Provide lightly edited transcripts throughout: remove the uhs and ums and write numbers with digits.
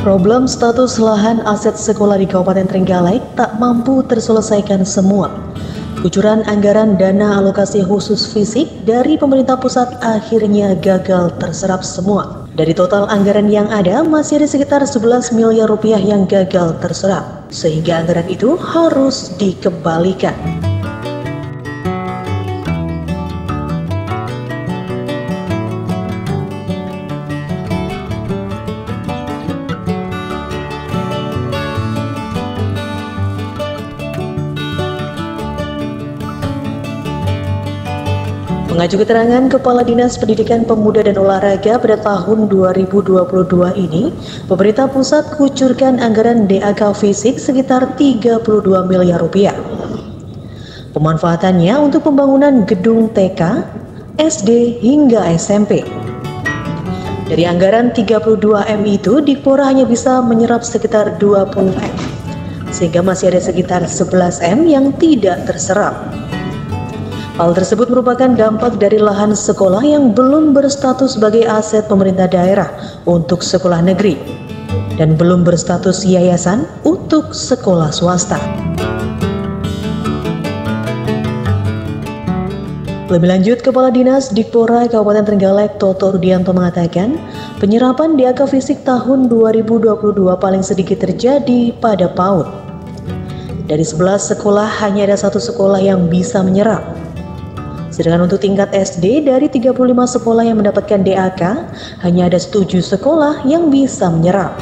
Problem status lahan aset sekolah di Kabupaten Trenggalek tak mampu terselesaikan semua. Kucuran anggaran dana alokasi khusus fisik dari pemerintah pusat akhirnya gagal terserap semua. Dari total anggaran yang ada, masih ada sekitar 11 miliar rupiah yang gagal terserap, sehingga anggaran itu harus dikembalikan. Mengacu keterangan Kepala Dinas Pendidikan Pemuda dan Olahraga pada tahun 2022 ini, pemerintah pusat kucurkan anggaran DAK fisik sekitar 32 miliar rupiah. Pemanfaatannya untuk pembangunan gedung TK, SD hingga SMP. Dari anggaran 32 M itu, Dikpora hanya bisa menyerap sekitar 20 M, sehingga masih ada sekitar 11 M yang tidak terserap. Hal tersebut merupakan dampak dari lahan sekolah yang belum berstatus sebagai aset pemerintah daerah untuk sekolah negeri dan belum berstatus yayasan untuk sekolah swasta. Lebih lanjut, Kepala Dinas Dikpora Kabupaten Trenggalek Toto Rudianto mengatakan, penyerapan DAK fisik tahun 2022 paling sedikit terjadi pada PAUD. Dari 11 sekolah hanya ada 1 sekolah yang bisa menyerap. Sedangkan untuk tingkat SD, dari 35 sekolah yang mendapatkan DAK, hanya ada 7 sekolah yang bisa menyerap.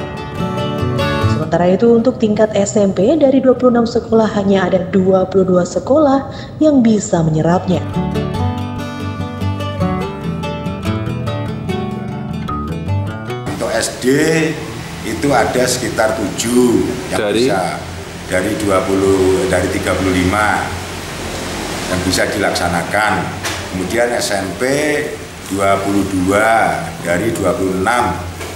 Sementara itu untuk tingkat SMP, dari 26 sekolah hanya ada 22 sekolah yang bisa menyerapnya. Untuk SD itu ada sekitar 7 yang bisa dari 35 yang bisa dilaksanakan. Kemudian SMP 22 dari 26,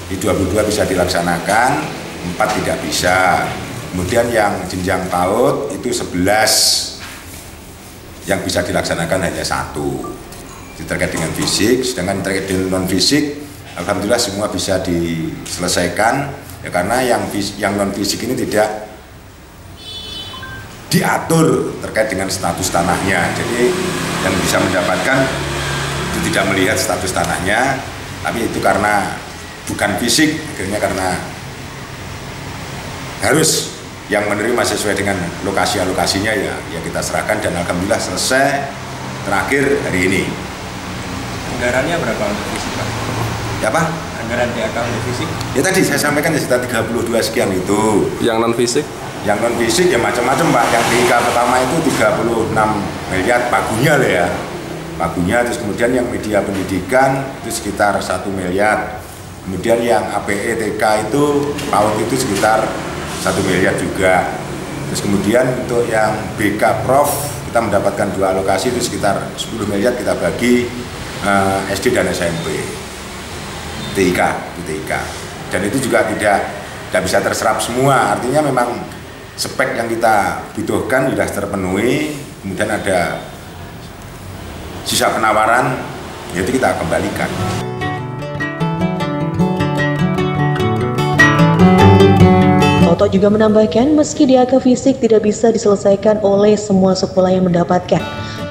di 22 bisa dilaksanakan, 4 tidak bisa. Kemudian yang jenjang PAUD itu 11 yang bisa dilaksanakan hanya 1. Terkait dengan fisik, sedangkan terkait dengan non fisik, alhamdulillah semua bisa diselesaikan ya, karena yang non fisik ini tidak diatur terkait dengan status tanahnya. Jadi yang bisa mendapatkan itu tidak melihat status tanahnya, tapi itu karena bukan fisik, akhirnya karena harus yang menerima sesuai dengan lokasi-alokasinya ya kita serahkan, dan alhamdulillah selesai terakhir hari ini. Anggarannya berapa untuk fisik, Pak? Ya, Pak? Anggaran DAK untuk fisik? Ya tadi saya sampaikan ya sekitar 32 sekian itu. Yang non fisik? Yang non fisik ya macam-macam, Pak. Yang DIK pertama itu 36 miliar pagunya lah ya, pagunya. Terus kemudian yang media pendidikan itu sekitar 1 miliar. Kemudian yang APE TK itu PAUD itu sekitar 1 miliar juga. Terus kemudian untuk yang BK Prof kita mendapatkan 2 alokasi itu sekitar 10 miliar kita bagi SD dan SMP. TIK. Dan itu juga tidak bisa terserap semua. Artinya memang spek yang kita butuhkan sudah terpenuhi, kemudian ada sisa penawaran, yaitu kita kembalikan. Toto juga menambahkan, meski DAK fisik tidak bisa diselesaikan oleh semua sekolah yang mendapatkan,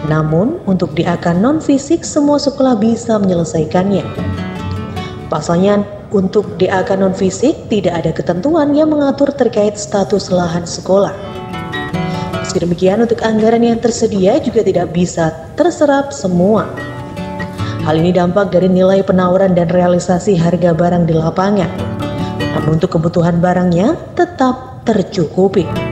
namun untuk DAK non fisik semua sekolah bisa menyelesaikannya. Pasalnya, untuk DAK non fisik tidak ada ketentuan yang mengatur terkait status lahan sekolah. Meski demikian, untuk anggaran yang tersedia juga tidak bisa terserap semua. Hal ini dampak dari nilai penawaran dan realisasi harga barang di lapangan. Namun untuk kebutuhan barangnya tetap tercukupi.